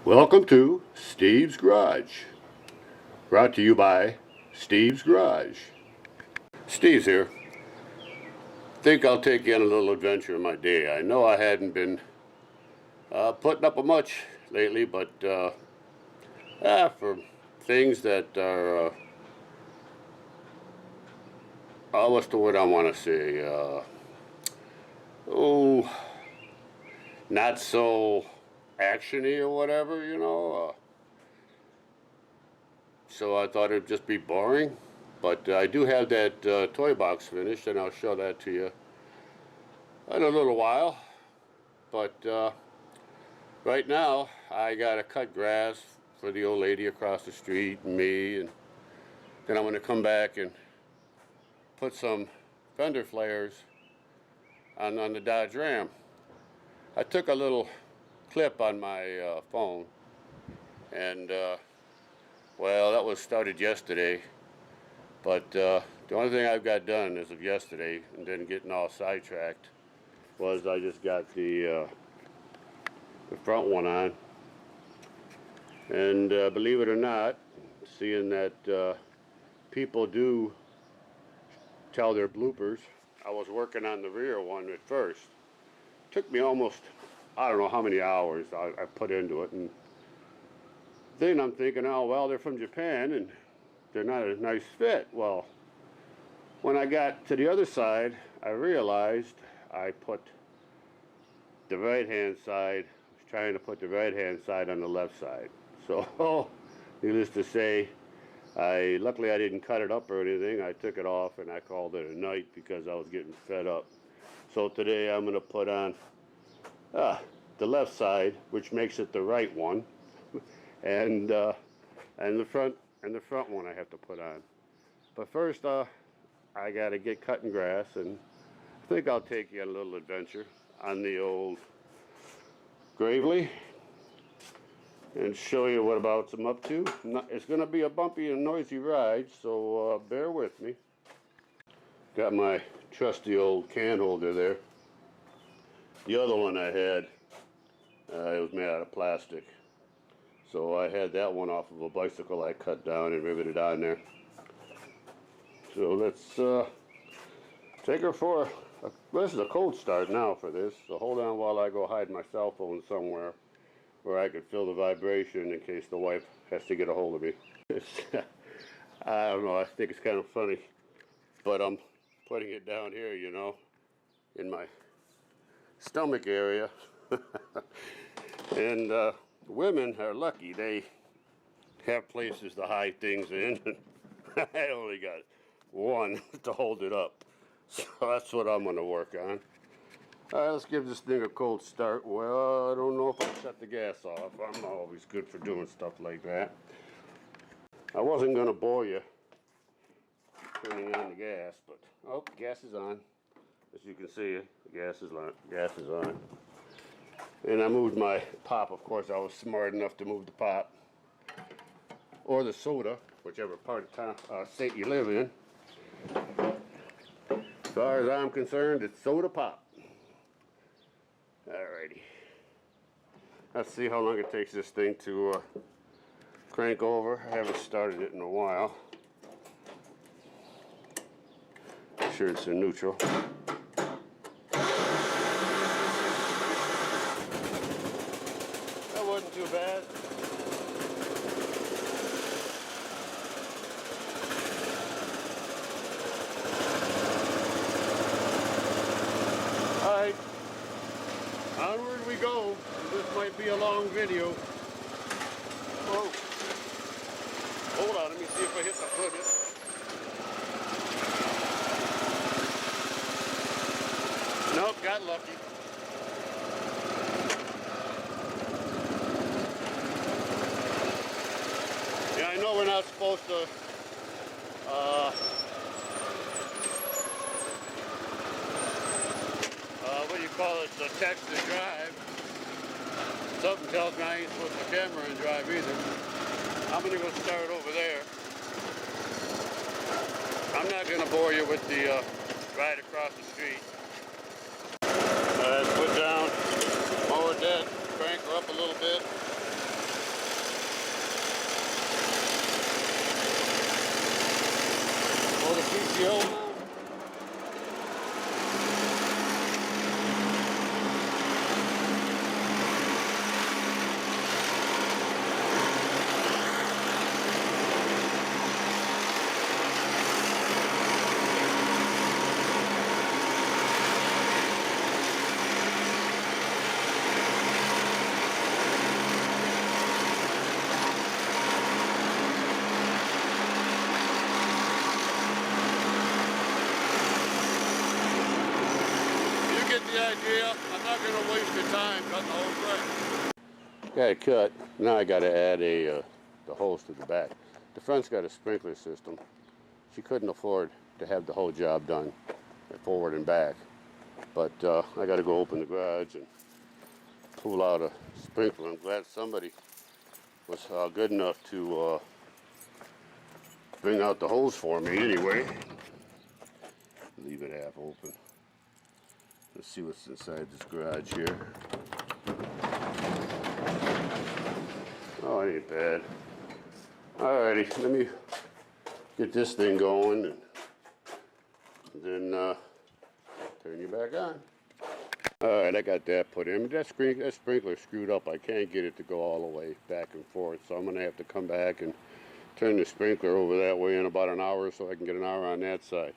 Welcome to Steve's Garage. Brought to you by Steve's Garage. Steve's here. Think I'll take you on a little adventure in my day. I know I hadn't been putting up a much lately, but for things that are, what's the word I want to say? Oh, not so actiony or whatever, so I thought it'd just be boring. But I do have that toy box finished, and I'll show that to you in a little while. But right now, I got to cut grass for the old lady across the street and me, and then I'm going to come back and put some fender flares on the Dodge Ram. I took a little clip on my phone, and well, that was started yesterday. But the only thing I've got done as of yesterday, and then getting all sidetracked, was I just got the front one on. And believe it or not, seeing that people do tell their bloopers, I was working on the rear one at first. Took me almost, I don't know how many hours I put into it. And then I'm thinking, oh, well, they're from Japan and they're not a nice fit. Well, when I got to the other side, I realized I put the right-hand side, I was trying to put the right-hand side on the left side. So, needless to say, luckily I didn't cut it up or anything. I took it off and I called it a night because I was getting fed up. So today I'm going to put on the left side, which makes it the right one, and the front one I have to put on. But first, I got to get cutting grass, and I think I'll take you on a little adventure on the old Gravely and show you what about I'm up to. It's going to be a bumpy and noisy ride, so bear with me. Got my trusty old can holder there. The other one I had, it was made out of plastic. So I had that one off of a bicycle I cut down and riveted on there. So let's take her for this is a cold start now for this. So hold on while I go hide my cell phone somewhere where I could feel the vibration in case the wife has to get a hold of me. I don't know, I think it's kind of funny, but I'm putting it down here, in my stomach area. And women are lucky. They have places to hide things in. I only got one to hold it up. So that's what I'm going to work on. All right, let's give this thing a cold start. Well, I don't know if I shut the gas off. I'm always good for doing stuff like that. I wasn't going to bore you turning on the gas, but oh, gas is on. As you can see, the gas is on. Gas is on. And I moved my pop. Of course, I was smart enough to move the pop or the soda, whichever part of town, state you live in. As far as I'm concerned, it's soda pop. Alrighty. Let's see how long it takes this thing to crank over. I haven't started it in a while. Make sure it's in neutral. That wasn't too bad. Alright. Onward we go. This might be a long video. Oh. Hold on, let me see if I hit the hood. Nope, got lucky. Yeah, I know we're not supposed to what do you call it, the text to drive. Something tells me I ain't supposed to camera and drive either. I'm gonna go start over there. I'm not gonna bore you with the ride across the street. Let's put down mower dead, crank her up a little bit. PTO mount. The idea. I'm not going to waste your time cutting the whole thing. Got it cut. Now I got to add the hose to the back. The front's got a sprinkler system. She couldn't afford to have the whole job done forward and back. But I got to go open the garage and pull out a sprinkler. I'm glad somebody was good enough to bring out the hose for me anyway. Leave it half open. Let's see what's inside this garage here. Oh, it ain't bad. Alrighty, let me get this thing going and then turn you back on. Alright, I got that put in. That sprinkler screwed up. I can't get it to go all the way back and forth, so I'm going to have to come back and turn the sprinkler over that way in about an hour so I can get an hour on that side.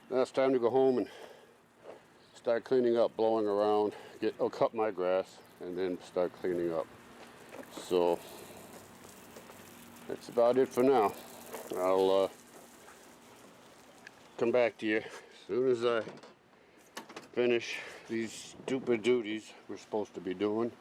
Now it's time to go home and start cleaning up, blowing around, cut my grass, and then start cleaning up. So that's about it for now. I'll come back to you as soon as I finish these stupid duties we're supposed to be doing.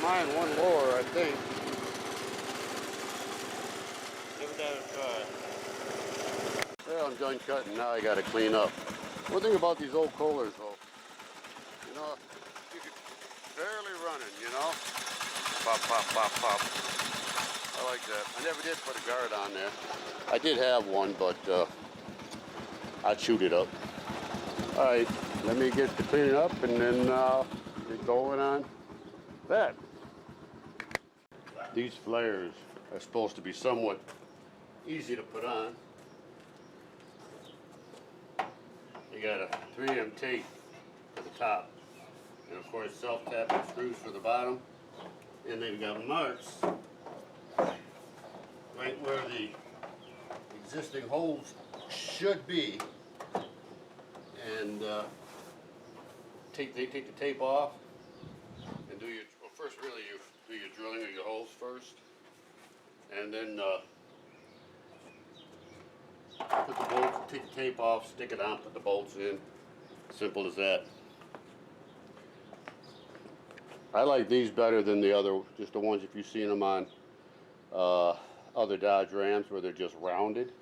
Mine one lower, I think. Give that a try. Well, I'm done cutting. Now I got to clean up. One thing about these old Kohlers, though, you know, you could barely running, you know. Pop, pop, pop, pop. I like that. I never did put a guard on there. I did have one, but I chewed it up. All right, let me get to cleaning up and then get going on that. These flares are supposed to be somewhat easy to put on. You got a 3M tape for the top, and of course self-tapping screws for the bottom, and they've got marks right where the existing holes should be. And take the tape off and do your, well, first really you do your drilling of your holes first, and then put the bolts, take the tape off, stick it on, put the bolts in. Simple as that. I like these better than the other, just the ones if you've seen them on other Dodge Rams where they're just rounded.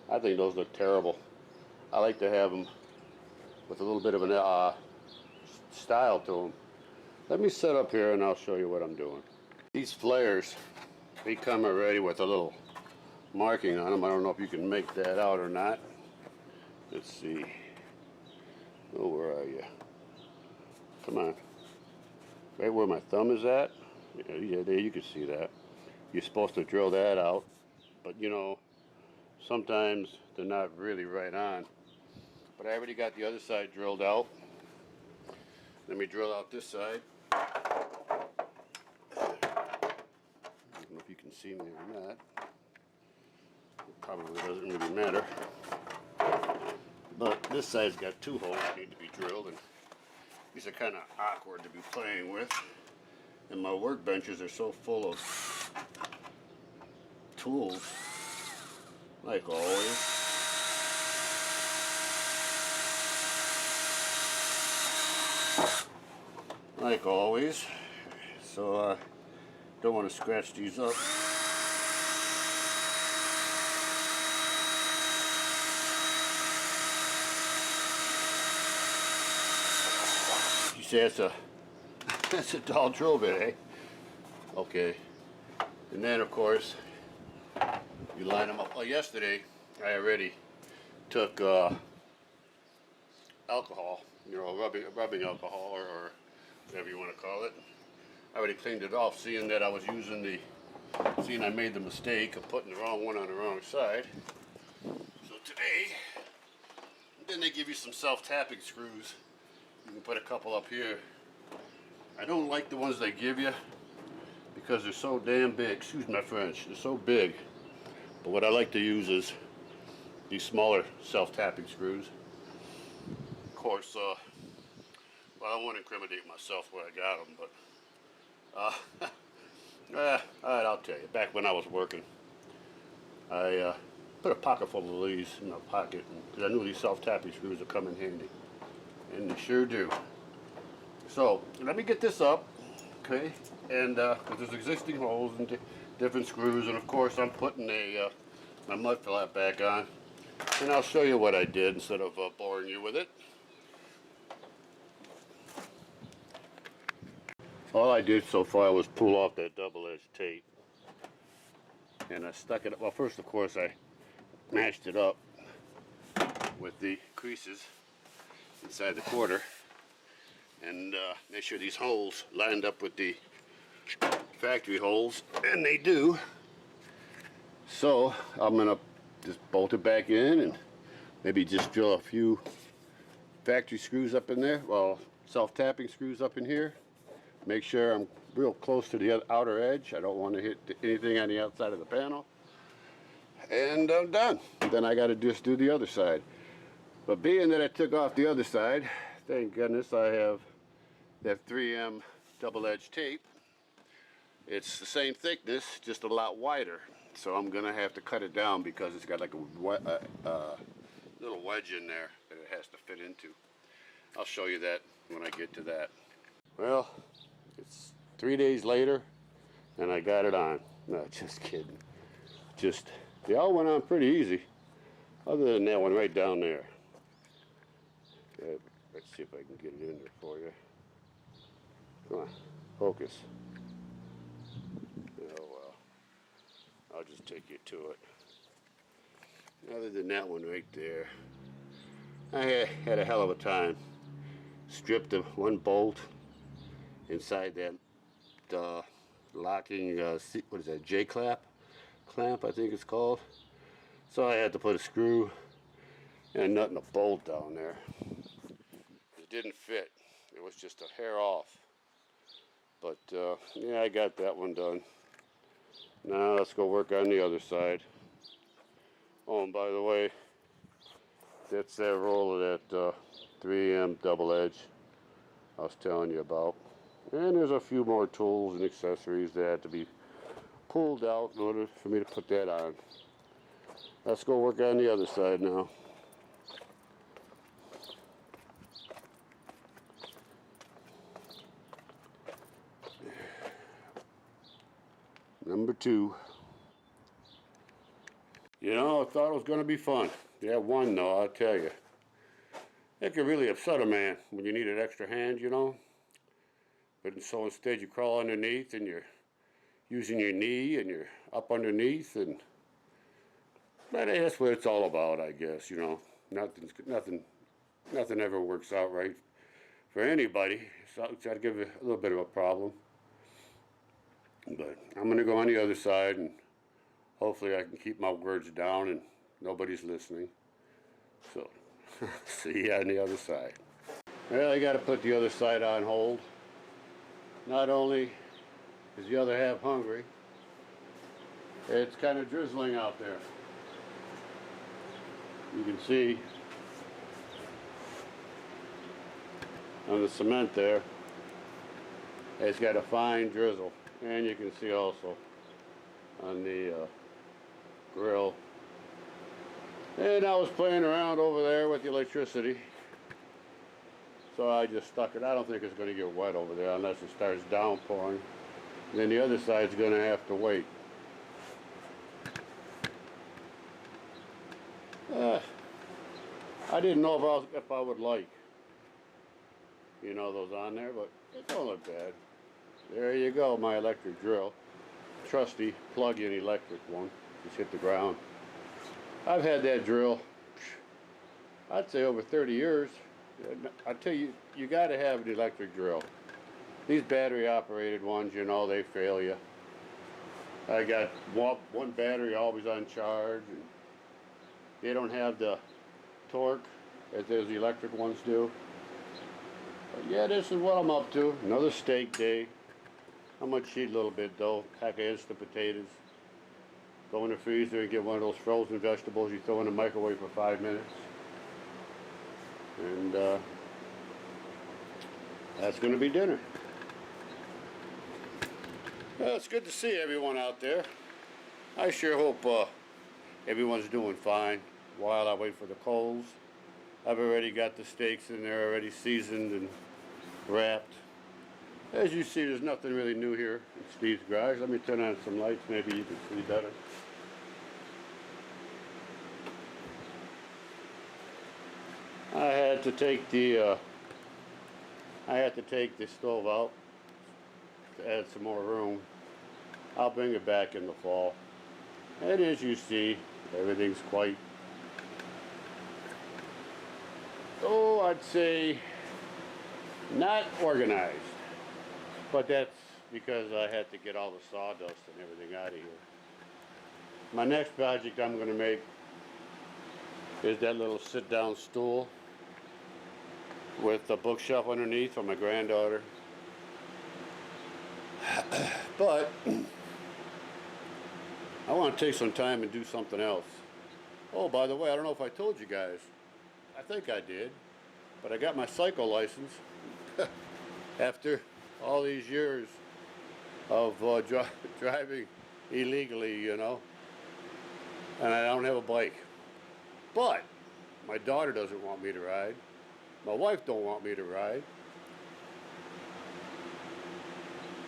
I think those look terrible. I like to have them with a little bit of an style to them. Let me set up here and I'll show you what I'm doing. These flares, they come already with a little marking on them. I don't know if you can make that out or not. Let's see. Oh, where are you? Come on. Right where my thumb is at? Yeah, there you can see that. You're supposed to drill that out, but you know, sometimes they're not really right on. But I already got the other side drilled out. Let me drill out this side. I don't know if you can see me or not. It probably doesn't really matter. But this side's got 2 holes that need to be drilled, and these are kind of awkward to be playing with. And my workbenches are so full of tools, like always. Like always. So I don't want to scratch these up. You say it's a that's a dull drill bit, eh? Okay. And then of course you line them up. Well, yesterday I already took alcohol, you know, rubbing alcohol or whatever you want to call it. I already cleaned it off, seeing that I was using seeing I made the mistake of putting the wrong one on the wrong side. So today, then they give you some self-tapping screws. You can put a couple up here. I don't like the ones they give you because they're so damn big. Excuse my French. They're so big. But what I like to use is these smaller self-tapping screws. Of course, well, I won't incriminate myself where I got them, but alright, I'll tell you. Back when I was working, I put a pocket full of these in my pocket because I knew these self-tapping screws would come in handy, and they sure do. So let me get this up, okay? And there's existing holes and different screws, and of course I'm putting my mud flap back on, and I'll show you what I did instead of boring you with it. All I did so far was pull off that double-edged tape, and I stuck it up. Well, first of course I matched it up with the creases inside the quarter, and make sure these holes lined up with the factory holes, and they do. So I'm gonna just bolt it back in and maybe just drill a few factory screws up in there, well, self-tapping screws up in here. Make sure I'm real close to the outer edge. I don't want to hit anything on the outside of the panel. And I'm done. Then I got to just do the other side. But being that I took off the other side, thank goodness I have that 3M double-edged tape. It's the same thickness, just a lot wider. So I'm gonna have to cut it down because it's got like a little wedge in there that it has to fit into. I'll show you that when I get to that. Well, it's 3 days later and I got it on. No, just kidding. They all went on pretty easy, other than that one right down there. Okay, let's see if I can get it in there for you. Come on, focus. Oh well, I'll just take you to it. Other than that one right there, I had a hell of a time. Stripped the one bolt inside that locking, what is that, J-clamp? Clamp, I think it's called. So I had to put a screw and a nut and a bolt down there. It didn't fit. It was just a hair off. But yeah, I got that one done. Now let's go work on the other side. Oh, and by the way, that's that roll of that 3M double edge I was telling you about. And there's a few more tools and accessories that had to be pulled out in order for me to put that on. Let's go work on the other side now. Number 2. You know, I thought it was going to be fun. That one, though, I'll tell you. It can really upset a man when you need an extra hand, you know. But so instead you crawl underneath and you're using your knee and you're up underneath, and but that's what it's all about, I guess, you know. Nothing ever works out right for anybody. So it's got to give it a little bit of a problem. But I'm going to go on the other side, and hopefully I can keep my words down and nobody's listening. So, see you on the other side. Well, I got to put the other side on hold. Not only is the other half hungry, it's kind of drizzling out there. You can see on the cement there. It's got a fine drizzle, and you can see also on the grill. And I was playing around over there with the electricity, so I just stuck it. I don't think it's going to get wet over there unless it starts downpouring. And then the other side's going to have to wait. I didn't know if I would like, you know, those on there, but it don't look bad. There you go, my electric drill. Trusty plug-in electric one. Just hit the ground. I've had that drill, I'd say over 30 years. I tell you, you got to have an electric drill. These battery-operated ones, you know, they fail you. I got one battery always on charge, and they don't have the torque as those electric ones do. But yeah, this is what I'm up to. Another steak day. I'm gonna cheat a little bit though. Pack of instant potatoes. Go in the freezer and get one of those frozen vegetables you throw in the microwave for 5 minutes. And that's gonna be dinner. Well, it's good to see everyone out there. I sure hope everyone's doing fine while I wait for the coals. I've already got the steaks in there already seasoned and wrapped. As you see, there's nothing really new here in Steve's garage. Let me turn on some lights, maybe you can see better. I had to take the stove out to add some more room. I'll bring it back in the fall. And as you see, everything's quite, oh, I'd say not organized. But that's because I had to get all the sawdust and everything out of here. My next project I'm going to make is that little sit-down stool with a bookshelf underneath for my granddaughter. But I want to take some time and do something else. Oh, by the way, I don't know if I told you guys. I think I did. But I got my cycle license after all these years of driving illegally, you know. And I don't have a bike. But my daughter doesn't want me to ride. My wife don't want me to ride.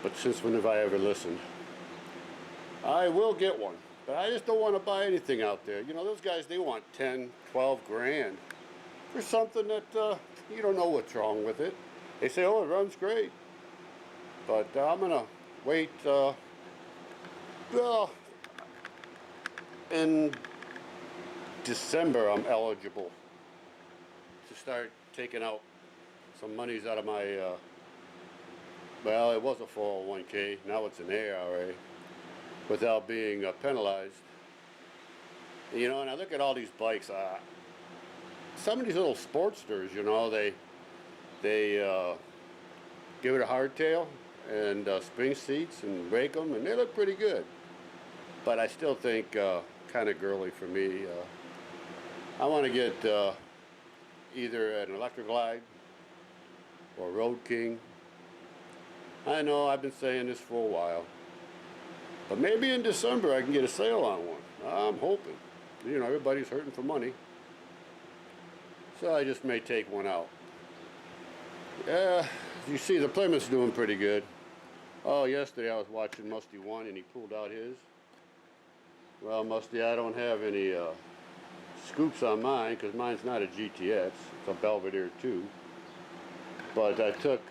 But since when have I ever listened? I will get one. But I just don't want to buy anything out there. You know, those guys, they want 10, 12 grand for something that you don't know what's wrong with it. They say, oh, it runs great. But I'm going to wait, well, in December I'm eligible to start taking out some monies out of my, well, it was a 401k, now it's an ARA, without being penalized. You know, and I look at all these bikes, some of these little Sportsters, you know, they give it a hardtail and spring seats and rake them, and they look pretty good. But I still think kind of girly for me. I want to get either an Electra Glide or Road King. I know I've been saying this for a while, but maybe in December I can get a sale on one. I'm hoping. You know, everybody's hurting for money, so I just may take one out. You see, the Plymouth's doing pretty good. Oh, yesterday I was watching Musty 1 and he pulled out his. Well, Musty, I don't have any scoops on mine because mine's not a GTX. It's a Belvedere 2. But I took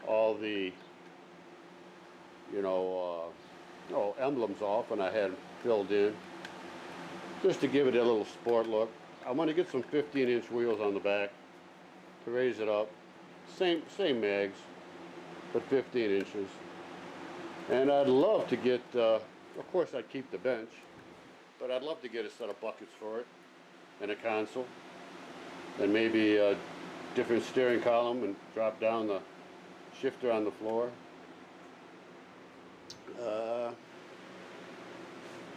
all the, you know, emblems off and I had them filled in just to give it a little sport look. I want to get some 15-inch wheels on the back to raise it up. Same mags, but 15 inches. And I'd love to get, of course I'd keep the bench, but I'd love to get a set of buckets for it and a console and maybe a different steering column and drop down the shifter on the floor.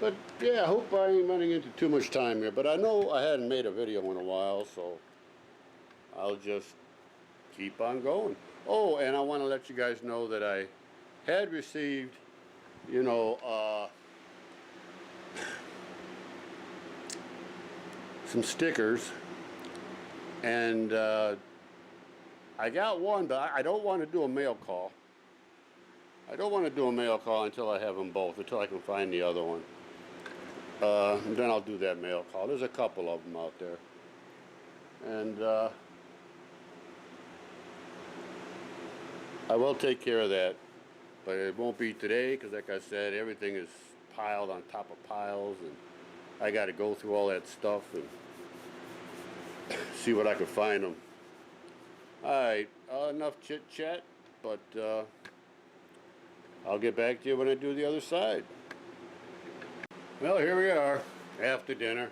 But yeah, I hope I ain't running into too much time here, but I know I hadn't made a video in a while, so I'll just keep on going. Oh, and I want to let you guys know that I had received, you know, some stickers, and I got one, but I don't want to do a mail call. I don't want to do a mail call until I have them both, until I can find the other one. And then I'll do that mail call. There's a couple of them out there. And I will take care of that. But it won't be today because, like I said, everything is piled on top of piles. And I got to go through all that stuff and see what I can find them. Alright, enough chit-chat. But I'll get back to you when I do the other side. Well, here we are, after dinner.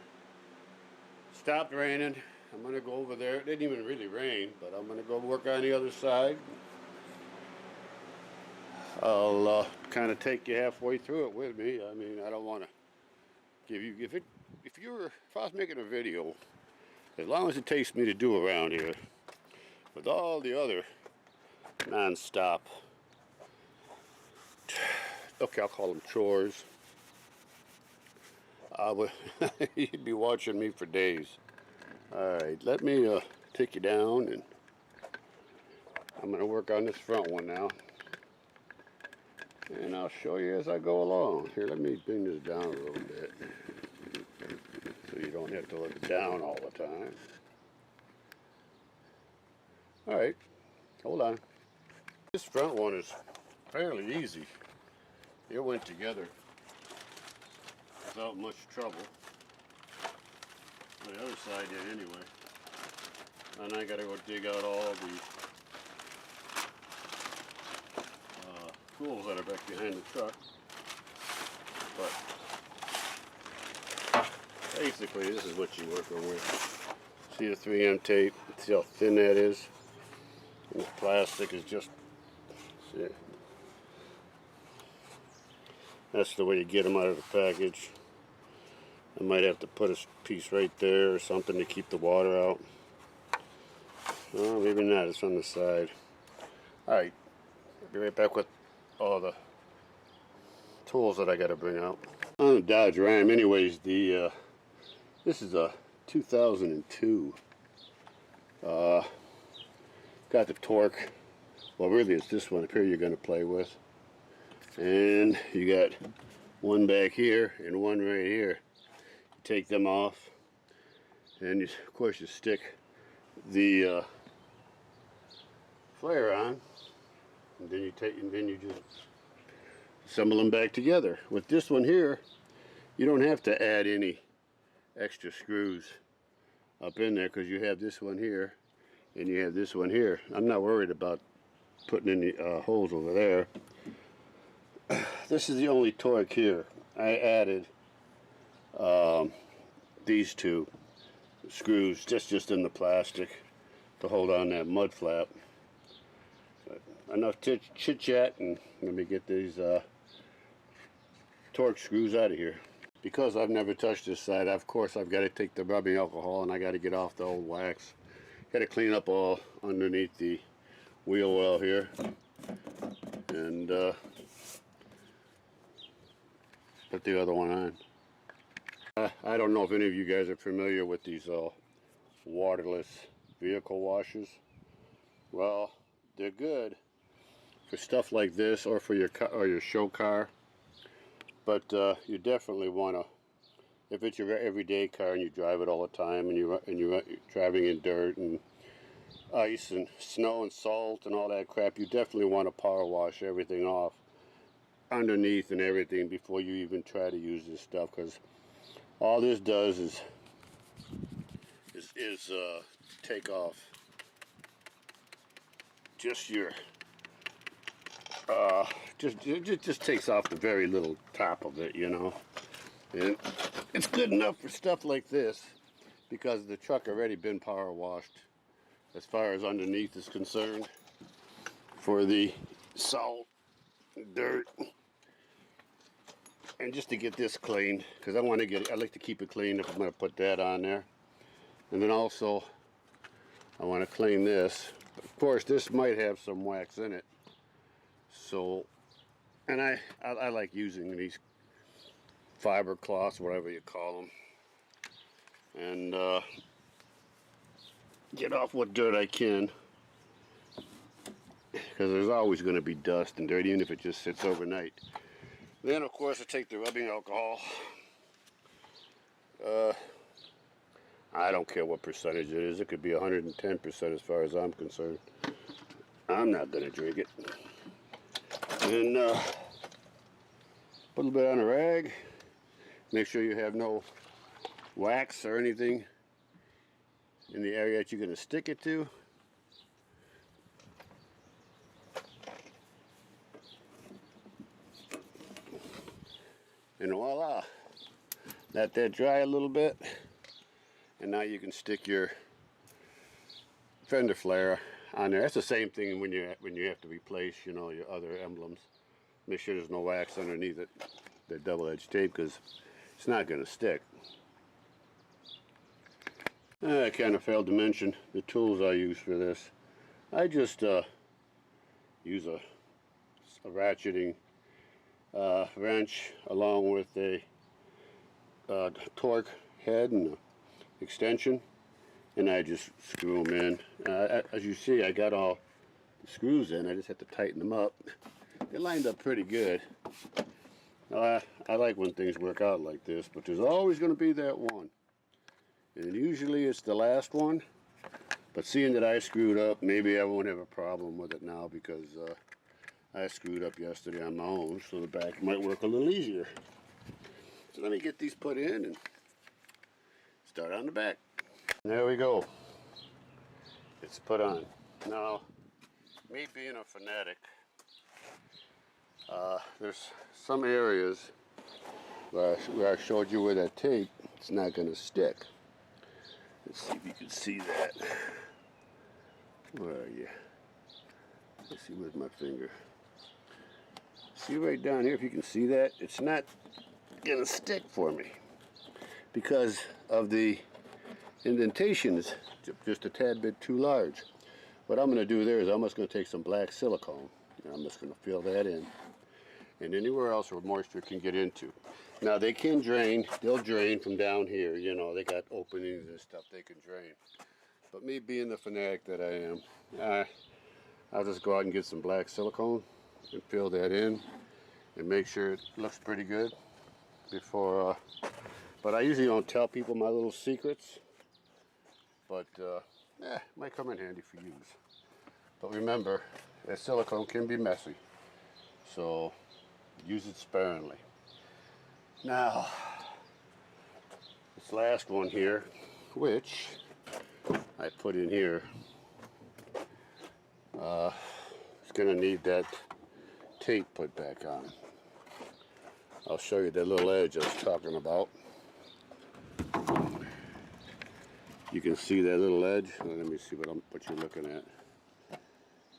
Stopped raining. I'm going to go over there. It didn't even really rain, but I'm going to go work on the other side. I'll kind of take you halfway through it with me. I mean, I don't want to give you... If I was making a video, as long as it takes me to do around here, with all the other non-stop... Okay, I'll call them chores. You'd be watching me for days. Alright, let me take you down, and I'm going to work on this front one now. And I'll show you as I go along. Here, let me bring this down a little bit, so you don't have to look down all the time. Alright, hold on. This front one is fairly easy. It went together without much trouble. The other side did anyway. And I gotta go dig out all the tools that are back behind the truck. But basically this is what you're working with. See the 3M tape? See how thin that is? And the plastic is just, see, that's the way you get them out of the package. I might have to put a piece right there or something to keep the water out. No, maybe not. It's on the side. Alright. I'll be right back with all the tools that I got to bring out. On the Dodge Ram, anyways, this is a 2002. Got the torque. Well, really, it's this one up here you're going to play with. And you got one back here and one right here. Take them off, and you, of course you stick the flare on, and then you just assemble them back together. With this one here, you don't have to add any extra screws up in there because you have this one here and you have this one here. I'm not worried about putting any holes over there. This is the only torque here. I added these two screws just in the plastic to hold on that mud flap. But enough chit chat, and let me get these torque screws out of here. Because I've never touched this side, of course I've got to take the rubbing alcohol and I got to get off the old wax. Got to clean up all underneath the wheel well here, and put the other one on. I don't know if any of you guys are familiar with these waterless vehicle washers. Well, they're good for stuff like this, or for your car, or your show car. But you definitely want to, if it's your everyday car and you drive it all the time, and you're driving in dirt and ice and snow and salt and all that crap, you definitely want to power wash everything off underneath and everything before you even try to use this stuff, because all this does is take off just your just takes off the very little top of it, you know. And it's good enough for stuff like this because the truck already been power washed as far as underneath is concerned for the salt, dirt. And just to get this cleaned, because I like to keep it clean if I'm going to put that on there. And then also, I want to clean this Of course, this might have some wax in it. So, and I like using these fiber cloths, whatever you call them, and get off what dirt I can, because there's always going to be dust and dirt, even if it just sits overnight. Then, of course, I take the rubbing alcohol. I don't care what percentage it is. It could be 110% as far as I'm concerned. I'm not going to drink it. And put a little bit on a rag. Make sure you have no wax or anything in the area that you're going to stick it to. And voila. Let that dry a little bit. And now you can stick your fender flare on there. That's the same thing when you have to replace, you know, your other emblems. Make sure there's no wax underneath it, the double-edged tape, because it's not going to stick. I kind of failed to mention the tools I use for this. I just use a ratcheting wrench along with a torque head and extension, and I just screw them in. As you see, I got all the screws in. I just have to tighten them up. They lined up pretty good. I like when things work out like this, but there's always going to be that one, and usually it's the last one. But seeing that I screwed up, maybe I won't have a problem with it now, because I screwed up yesterday on my own, so the back might work a little easier. So let me get these put in and start on the back. There we go. It's put on. Now, me being a fanatic, there's some areas where I showed you where that tape, it's not going to stick. Let's see if you can see that. Where are you? Let's see, where's my finger? See right down here, if you can see that, it's not going to stick for me because of the indentation is just a tad bit too large. What I'm going to do there is I'm just going to take some black silicone and I'm just going to fill that in, and anywhere else where moisture can get into. Now they can drain, they'll drain from down here, you know, they got openings and stuff they can drain. But me being the fanatic that I am, I'll just go out and get some black silicone and fill that in and make sure it looks pretty good before, but I usually don't tell people my little secrets, but it might come in handy for use. But remember, that silicone can be messy, so use it sparingly. Now, this last one here, which I put in here, it's going to need that tape put back on. I'll show you that little edge I was talking about. You can see that little edge. Let me see what you're looking at.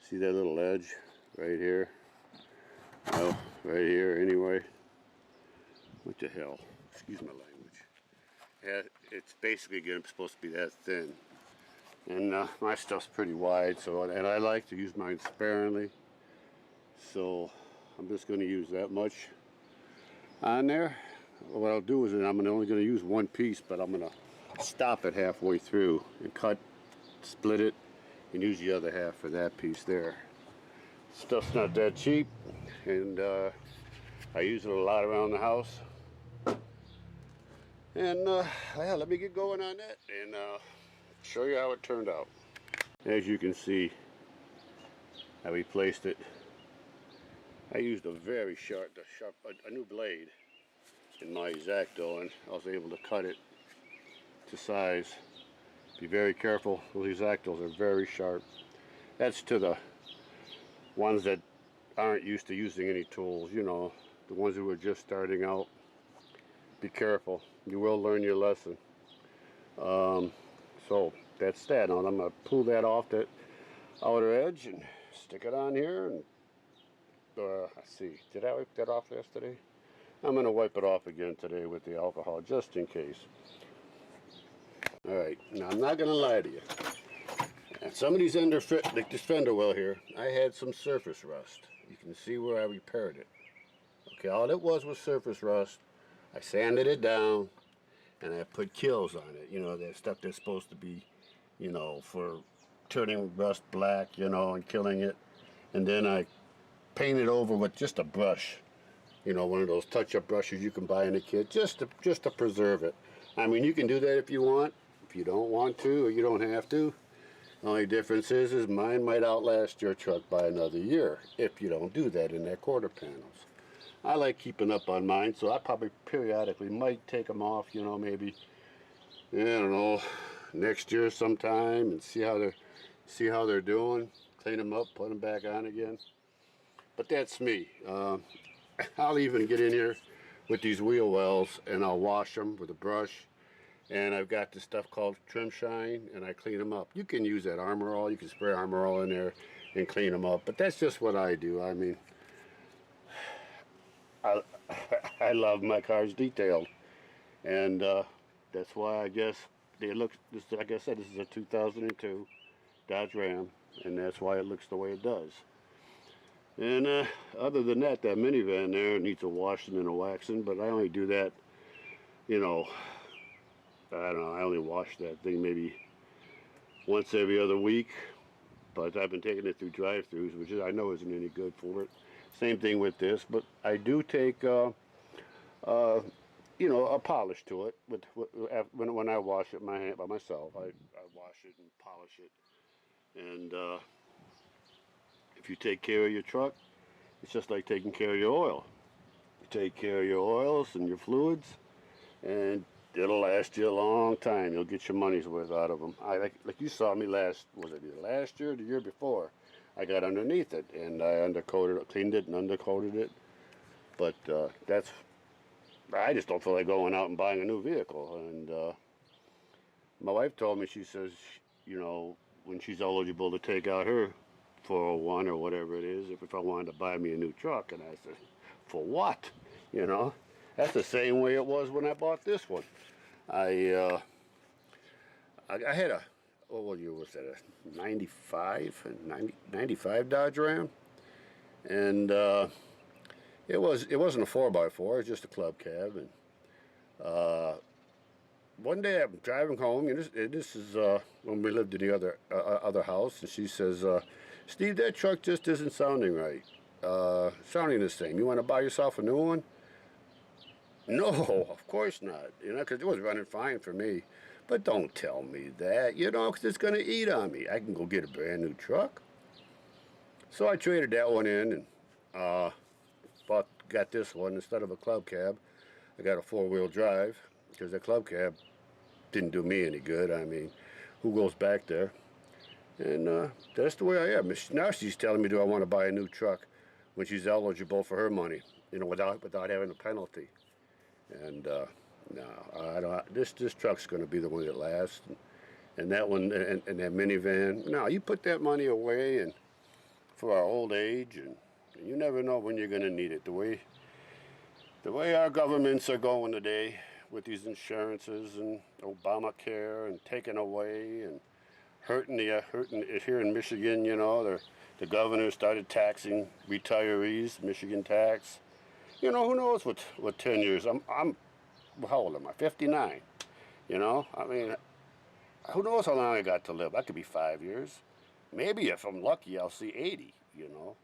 See that little edge right here? Well, right here anyway. What the hell? Excuse my language. Yeah, it's basically supposed to be that thin. And my stuff's pretty wide, so, and I like to use mine sparingly. So I'm just going to use that much on there. What I'll do is I'm only going to use one piece, but I'm going to stop it halfway through and cut, split it, and use the other half for that piece there. Stuff's not that cheap, and I use it a lot around the house. And yeah, let me get going on that and show you how it turned out. As you can see, I replaced it. I used a very sharp, a new blade in my X-Acto, and I was able to cut it to size. Be very careful, these X-Actos are very sharp. That's to the ones that aren't used to using any tools, you know, the ones who are just starting out. Be careful, you will learn your lesson. So that's that. Now I'm going to pull that off that outer edge and stick it on here, and let's see, did I wipe that off yesterday? I'm going to wipe it off again today with the alcohol, just in case. Alright, now I'm not going to lie to you. And some of these like this fender well here, I had some surface rust. You can see where I repaired it. Okay, all it was surface rust. I sanded it down and I put kills on it. You know, that stuff that's supposed to be, you know, for turning rust black, you know, and killing it. And then I painted over with just a brush. You know, one of those touch-up brushes you can buy in a kit, just to preserve it. I mean, you can do that if you want. If you don't want to, or you don't have to. The only difference is mine might outlast your truck by another year if you don't do that in their quarter panels. I like keeping up on mine, so I probably periodically might take them off, you know, maybe, I don't know, next year sometime, and see how they're doing, clean them up, put them back on again. But that's me. I'll even get in here with these wheel wells and I'll wash them with a brush. And I've got this stuff called Trim Shine, and I clean them up. You can use that Armor All. You can spray Armor All in there and clean them up. But that's just what I do. I mean, I love my cars detailed, and that's why I guess they look. Like I said, this is a 2002 Dodge Ram, and that's why it looks the way it does. And other than that, that minivan there needs a washing and a waxing, but I only do that, you know, I don't know, I only wash that thing maybe once every other week, but I've been taking it through drive-thrus, which I know isn't any good for it. Same thing with this, but I do take, you know, a polish to it. When I wash it by myself, I wash it and polish it. And if you take care of your truck, it's just like taking care of your oil. You take care of your oils and your fluids, and it'll last you a long time. You'll get your money's worth out of them. Like you saw me last year or the year before? I got underneath it, and I cleaned it and undercoated it. But I just don't feel like going out and buying a new vehicle. And my wife told me, she says, you know, when she's eligible to take out her 401 or whatever it is, if I wanted to buy me a new truck. And I said, for what? You know, that's the same way it was when I bought this one. I had a, what year was that, a 95 Dodge Ram, and it wasn't a 4x4, it was just a club cab. And one day I'm driving home, and this is when we lived in the other house, and she says, Steve, that truck just isn't sounding right, sounding the same. You want to buy yourself a new one? No, of course not, you know, because it was running fine for me. But don't tell me that, you know, because it's going to eat on me. I can go get a brand new truck. So I traded that one in and got this one. Instead of a club cab, I got a four-wheel drive, because the club cab didn't do me any good. I mean, who goes back there? And that's the way I am. Now she's telling me, do I want to buy a new truck when she's eligible for her money, you know, without having a penalty. And no, I don't. This truck's going to be the one that lasts, and that one, and that minivan. No, you put that money away, and for our old age, and you never know when you're going to need it. The way our governments are going today with these insurances and Obamacare and taking away and hurting it here in Michigan. You know, the governor started taxing retirees, Michigan tax. You know, who knows what 10 years? I'm how old am I? 59. You know, I mean, who knows how long I got to live? I could be 5 years. Maybe if I'm lucky, I'll see 80, you know.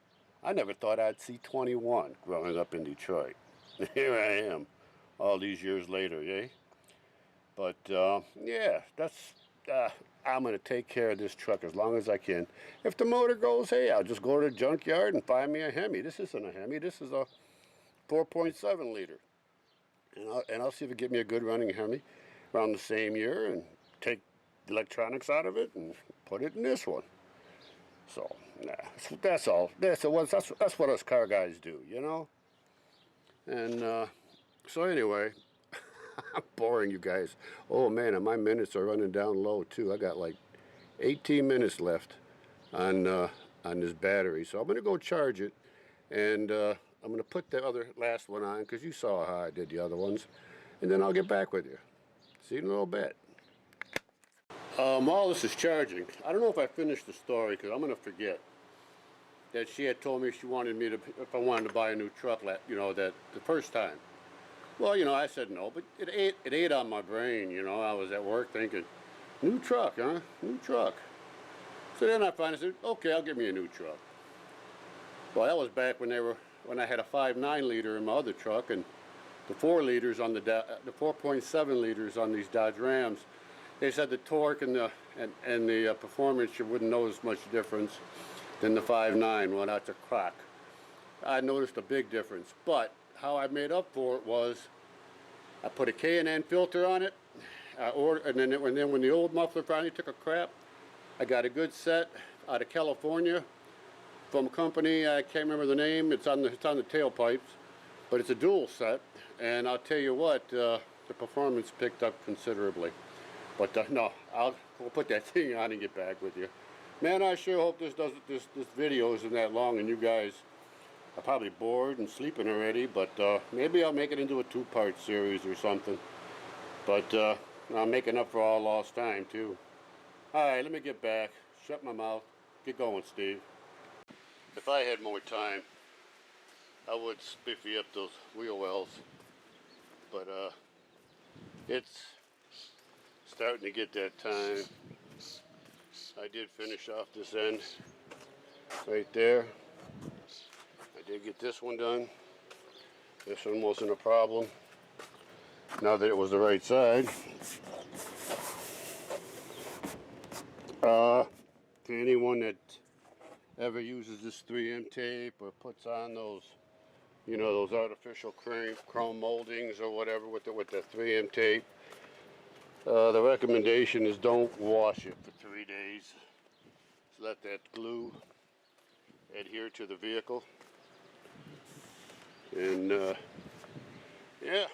I never thought I'd see 21 growing up in Detroit. Here I am, all these years later, eh? But, yeah, that's, I'm going to take care of this truck as long as I can. If the motor goes, hey, I'll just go to the junkyard and buy me a Hemi. This isn't a Hemi. This is a 4.7 liter. And I'll see if it get me a good running Hemi around the same year and take the electronics out of it and put it in this one. So, nah, that's all. That's what us car guys do, you know? And so anyway, I'm boring you guys. Oh man, and my minutes are running down low too. I got like 18 minutes left on this battery. So I'm going to go charge it, and I'm going to put the last one on, because you saw how I did the other ones, and then I'll get back with you. See you in a little bit. While this is charging, I don't know if I finished the story because I'm going to forget that she had told me she wanted me to, if I wanted to buy a new truck, you know, that the first time. Well, you know, I said no, but it ate on my brain, you know. I was at work thinking, new truck, huh? New truck. So then I finally said, okay, I'll get me a new truck. Well, that was back when I had a 5.9 liter in my other truck, and the 4 liters on the 4.7 liters on these Dodge Rams. They said the torque and the performance, you wouldn't notice much difference than the 5.9. Well, that's a crock. I noticed a big difference, but how I made up for it was I put a K&N filter on it. And then when the old muffler finally took a crap, I got a good set out of California from a company, I can't remember the name. It's on the tailpipes, but it's a dual set, and I'll tell you what, the performance picked up considerably. But no, we'll put that thing on and get back with you. Man, I sure hope this video isn't that long, and you guys are probably bored and sleeping already. But maybe I'll make it into a 2-part series or something. But I'm making up for all lost time too. All right, let me get back. Shut my mouth. Get going, Steve. If I had more time, I would spiffy up those wheel wells. But it's starting to get that time. I did finish off this end right there. I did get this one done. This one wasn't a problem now that it was the right side. To anyone that ever uses this 3M tape or puts on those, you know, those artificial chrome moldings or whatever with the 3M tape, the recommendation is don't wash it for 3 days. Just let that glue adhere to the vehicle. And yeah,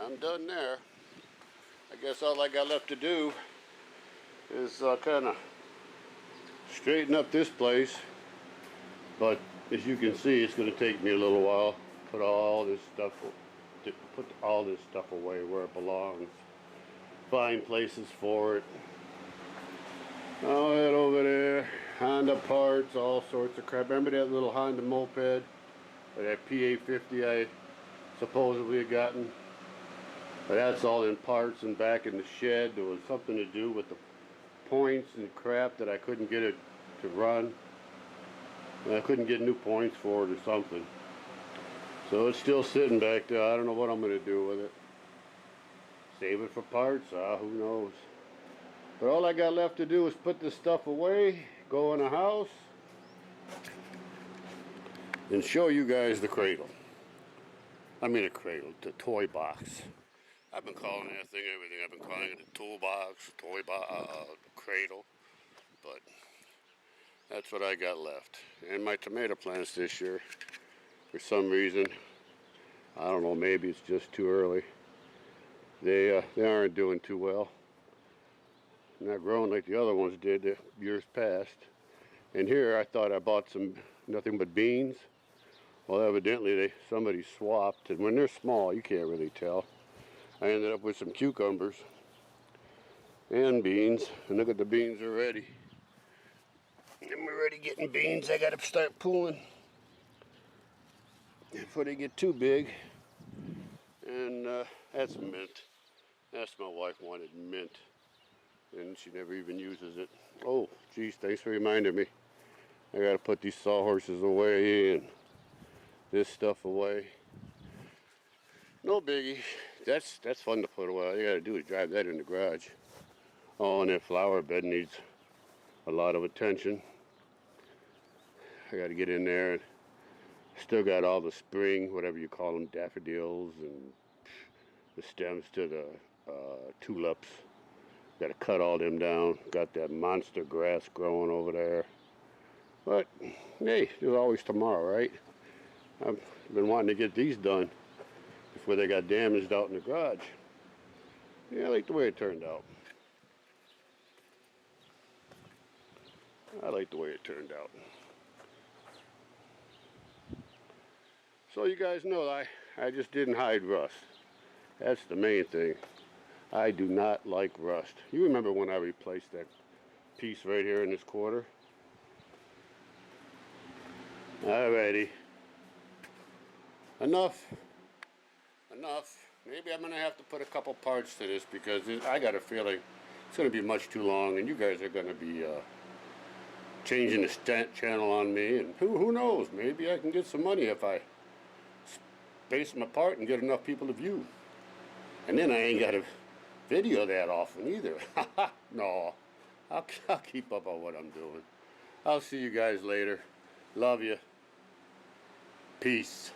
I'm done there. I guess all I got left to do is kind of straighten up this place. But as you can see, it's going to take me a little while. Put all this stuff away where it belongs. Find places for it. All that over there, Honda parts, all sorts of crap. Remember that little Honda moped, or that PA50 I supposedly had gotten? But that's all in parts and back in the shed. There was something to do with the points and crap that I couldn't get it to run. And I couldn't get new points for it or something. So it's still sitting back there. I don't know what I'm going to do with it. Save it for parts? Who knows. But all I got left to do is put this stuff away, go in the house, and show you guys the cradle. I mean a cradle, the toy box. I've been calling that thing everything. I've been calling it a toolbox, cradle, but that's what I got left. And my tomato plants this year, for some reason, I don't know, maybe it's just too early. They aren't doing too well. Not growing like the other ones did the years past. And here I thought I bought some nothing but beans. Well, evidently somebody swapped, and when they're small, you can't really tell. I ended up with some cucumbers and beans, and look at the beans already. I'm already getting beans. I gotta start pulling before they get too big. And that's mint. That's my wife wanted mint, and she never even uses it. Oh, geez, thanks for reminding me. I gotta put these sawhorses away and this stuff away. No biggie. That's fun to put away. All you gotta do is drive that in the garage. Oh, and that flower bed needs a lot of attention. I gotta get in there. And still got all the spring, whatever you call them, daffodils and the stems to the tulips. Gotta cut all them down. Got that monster grass growing over there. But hey, there's always tomorrow, right? I've been wanting to get these done before they got damaged out in the garage. Yeah, I like the way it turned out. I like the way it turned out. So you guys know I just didn't hide rust. That's the main thing. I do not like rust. You remember when I replaced that piece right here in this quarter? Alrighty. Enough. Enough. Maybe I'm going to have to put a couple parts to this because I got a feeling it's going to be much too long and you guys are going to be changing the channel on me, and who knows, maybe I can get some money if I space them apart and get enough people to view. And then I ain't got to video that often either. No, I'll keep up on what I'm doing. I'll see you guys later. Love you. Peace.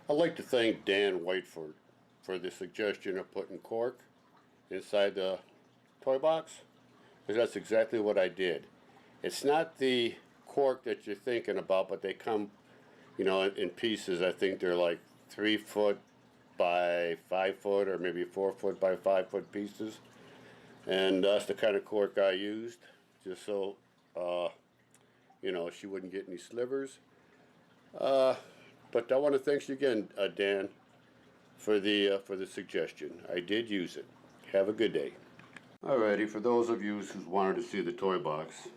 I'd like to thank Dan Whiteford for the suggestion of putting cork inside the toy box, because that's exactly what I did. It's not the cork that you're thinking about, but they come, you know, in pieces. I think they're like 3 foot by 5 foot, or maybe 4 foot by 5 foot pieces. And that's the kind of cork I used, just so, you know, she wouldn't get any slivers. But I want to thank you again, Dan, for the suggestion. I did use it. Have a good day. Alrighty, for those of you who wanted to see the toy box,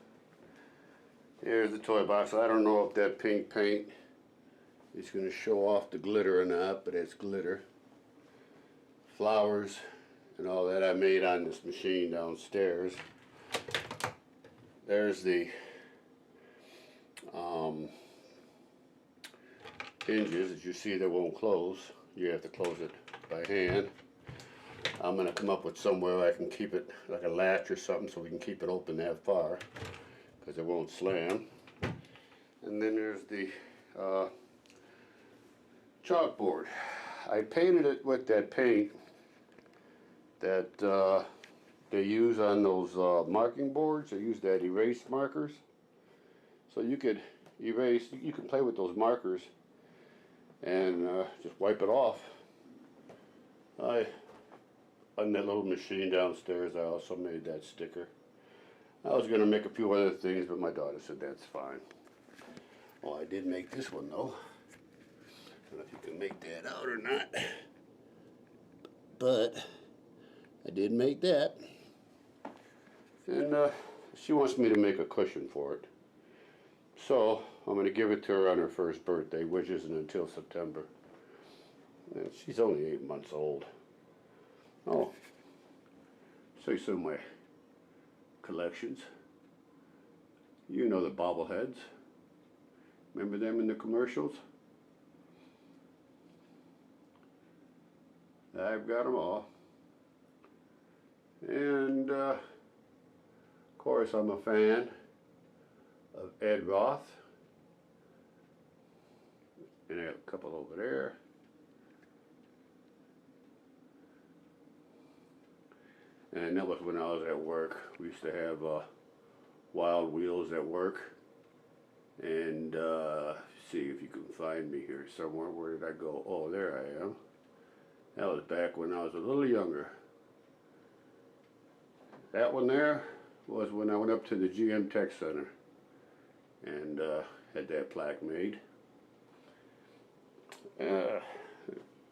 here's the toy box. I don't know if that pink paint is going to show off the glitter or not, but it's glitter. Flowers and all that I made on this machine downstairs. There's the hinges. As you see, they won't close. You have to close it by hand. I'm going to come up with somewhere I can keep it like a latch or something so we can keep it open that far, because it won't slam. And then there's the chalkboard. I painted it with that paint that they use on those marking boards. They use that erase markers. So you could erase, you can play with those markers and just wipe it off. On that little machine downstairs, I also made that sticker. I was going to make a few other things, but my daughter said that's fine. Well, I did make this one though. I don't know if you can make that out or not, but I did make that. And she wants me to make a cushion for it. So I'm going to give it to her on her first birthday, which isn't until September. And she's only 8 months old. Oh, say some of my collections. You know the bobbleheads. Remember them in the commercials? I've got them all. And of course I'm a fan of Ed Roth. And I have a couple over there. And that was when I was at work. We used to have Wild Wheels at work. And see if you can find me here somewhere. Where did I go? Oh, there I am. That was back when I was a little younger. That one there was when I went up to the GM Tech Center and had that plaque made.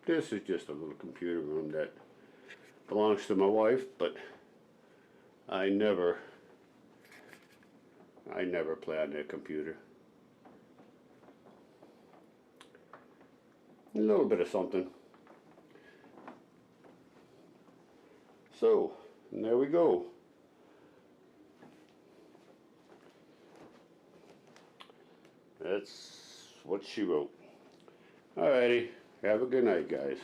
This is just a little computer room that belongs to my wife, but I never play on that computer. A little bit of something. So, and there we go. That's what she wrote. Alrighty, have a good night, guys.